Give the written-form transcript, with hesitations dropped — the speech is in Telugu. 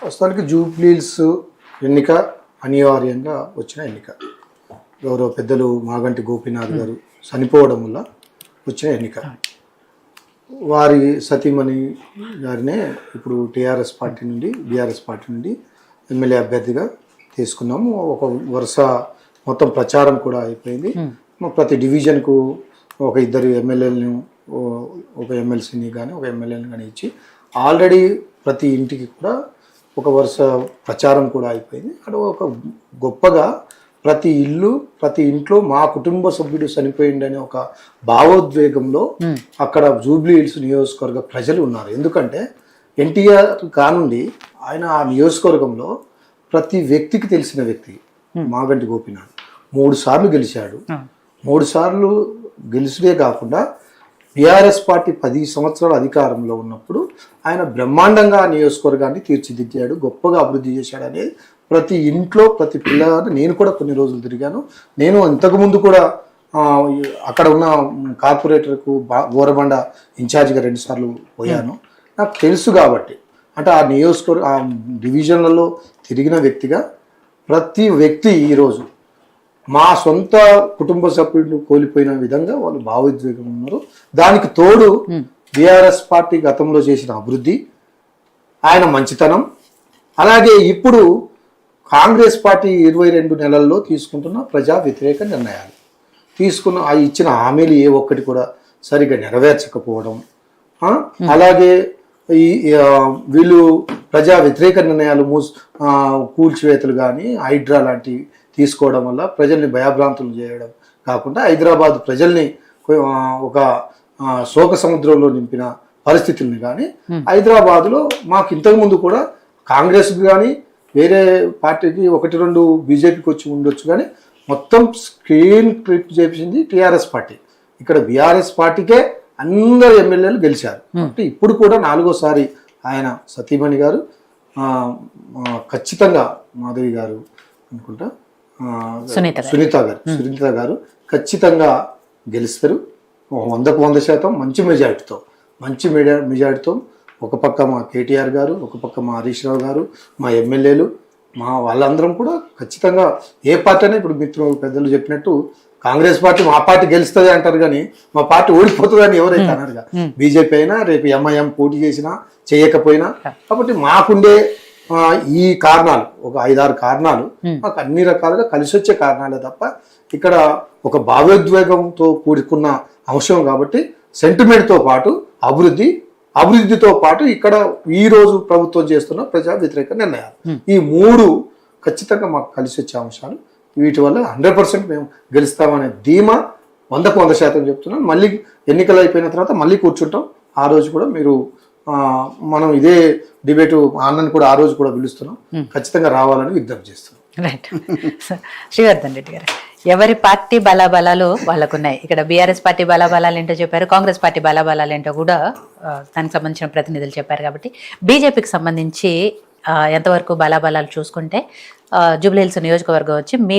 ప్రస్తుతానికి జూబ్లీహిల్స్ ఎన్నిక అనివార్యంగా వచ్చిన ఎన్నిక. గౌరవ పెద్దలు మాగంటి గోపీనాథ్ గారు చనిపోవడం వల్ల వచ్చిన ఎన్నిక. వారి సతీమణి గారినే ఇప్పుడు టీఆర్ఎస్ పార్టీ నుండి బీఆర్ఎస్ పార్టీ నుండి ఎమ్మెల్యే అభ్యర్థిగా తీసుకున్నాము. ఒక వరుస మొత్తం ప్రచారం కూడా అయిపోయింది. ప్రతి డివిజన్కు ఒక ఇద్దరు ఎమ్మెల్యేలను, ఒక ఎమ్మెల్సీని కానీ ఒక ఎమ్మెల్యేని కానీ ఇచ్చి ఆల్రెడీ ప్రతి ఇంటికి కూడా ఒక వరుస ప్రచారం కూడా అయిపోయింది. అక్కడ ఒక గొప్పగా ప్రతి ఇంట్లో మా కుటుంబ సభ్యుడు చనిపోయిండనే ఒక భావోద్వేగంలో అక్కడ జూబ్లీహిల్స్ నియోజకవర్గ ప్రజలు ఉన్నారు. ఎందుకంటే ఎన్టీఆర్ కానుండి ఆయన ఆ నియోజకవర్గంలో ప్రతి వ్యక్తికి తెలిసిన వ్యక్తి మాగంటి గోపీనాథ్ 3 సార్లు గెలిచాడు. 3 సార్లు గెలిచుడే కాకుండా బీఆర్ఎస్ పార్టీ 10 సంవత్సరాల అధికారంలో ఉన్నప్పుడు ఆయన బ్రహ్మాండంగా ఆ నియోజకవర్గాన్ని తీర్చిదిద్దాడు, గొప్పగా అభివృద్ధి చేశాడు అనేది ప్రతి ఇంట్లో ప్రతి పిల్లగాడు. నేను కూడా కొన్ని రోజులు తిరిగాను. నేను ఇంతకుముందు కూడా అక్కడ ఉన్న కార్పొరేటర్కు గోరబండ ఇన్ఛార్జిగా 2 సార్లు పోయాను. నాకు తెలుసు కాబట్టి, అంటే ఆ నియోజకవర్గ ఆ డివిజన్లలో తిరిగిన వ్యక్తిగా ప్రతి వ్యక్తి ఈరోజు మా సొంత కుటుంబ సభ్యుడిని కోల్పోయిన విధంగా వాళ్ళు భావోద్వేగం ఉన్నారు. దానికి తోడు బీఆర్ఎస్ పార్టీ గతంలో చేసిన అభివృద్ధి, ఆయన మంచితనం, అలాగే ఇప్పుడు కాంగ్రెస్ పార్టీ 22 నెలల్లో తీసుకుంటున్న ప్రజా వ్యతిరేక నిర్ణయాలు, ఇచ్చిన హామీలు ఏ ఒక్కటి కూడా సరిగ్గా నెరవేర్చకపోవడం, అలాగే వీళ్ళు ప్రజా వ్యతిరేక నిర్ణయాలు కూల్చివేతలు కానీ హైడ్రా లాంటివి తీసుకోవడం వల్ల ప్రజల్ని భయభ్రాంతులు చేయడం కాకుండా హైదరాబాద్ ప్రజల్ని ఒక శోక సముద్రంలో నింపిన పరిస్థితుల్ని కానీ హైదరాబాద్లో మాకు ఇంతకుముందు కూడా కాంగ్రెస్కి కానీ వేరే పార్టీకి 1-2 బీజేపీకి వచ్చి ఉండొచ్చు కానీ మొత్తం స్క్రీన్ క్లిప్ చేపించింది టీఆర్ఎస్ పార్టీ. ఇక్కడ బీఆర్ఎస్ పార్టీకే అందరు ఎమ్మెల్యేలు గెలిచారు. అంటే ఇప్పుడు కూడా 4వ సారి ఆయన సతీమణి గారు ఖచ్చితంగా మాధవి గారు అనుకుంటా సునీత గారు ఖచ్చితంగా గెలుస్తారు. 100% మంచి మెజార్టీతో ఒక పక్క మా కేటీఆర్ గారు, ఒక పక్క మా హరీష్ రావు గారు, మా ఎమ్మెల్యేలు, మా వాళ్ళందరం కూడా ఖచ్చితంగా ఏ పార్టీ అయినా, ఇప్పుడు మిత్రులు పెద్దలు చెప్పినట్టు కాంగ్రెస్ పార్టీ మా పార్టీ గెలుస్తుంది అంటారు కానీ మా పార్టీ ఓడిపోతుందని ఎవరైతే అన్నారుగా. బీజేపీ అయినా రేపు ఎంఐఎం పోటీ చేసినా చేయకపోయినా. కాబట్టి మాకుండే ఈ కారణాలు ఒక 5-6 కారణాలు మాకు అన్ని రకాలుగా కలిసి వచ్చే కారణాలే తప్ప ఇక్కడ ఒక భావోద్వేగంతో కూడుకున్న అంశం కాబట్టి సెంటిమెంట్తో పాటు అభివృద్ధితో పాటు ఇక్కడ ఈ రోజు ప్రభుత్వం చేస్తున్న ప్రజా వ్యతిరేక నిర్ణయాలు, ఈ 3 ఖచ్చితంగా మాకు కలిసి వచ్చే అంశాలు. వీటి వల్ల 100% మేము గెలుస్తామనే ధీమా 100% చెప్తున్నాం. మళ్ళీ ఎన్నికలు అయిపోయిన తర్వాత మళ్ళీ కూర్చుంటాం. ఆ రోజు కూడా మీరు మనం ఇదే డిబేటు అన్నని కూడా ఆ రోజు కూడా పిలుస్తున్నాం. ఖచ్చితంగా రావాలని విజ్ఞప్తి చేస్తున్నాం. రైట్. శ్రీవర్ధన్ రెడ్డి గారు, ఎవరి పార్టీ బలాబలాలు వాళ్ళకున్నాయి. ఇక్కడ బీఆర్ఎస్ పార్టీ బలాబలాలు ఏంటో చెప్పారు, కాంగ్రెస్ పార్టీ బలాబలాలు ఏంటో కూడా దానికి సంబంధించిన ప్రతినిధులు చెప్పారు. కాబట్టి బీజేపీకి సంబంధించి ఎంతవరకు బలాబలాలు చూసుకుంటే జూబ్లీహిల్స్ నియోజకవర్గం వచ్చి మీ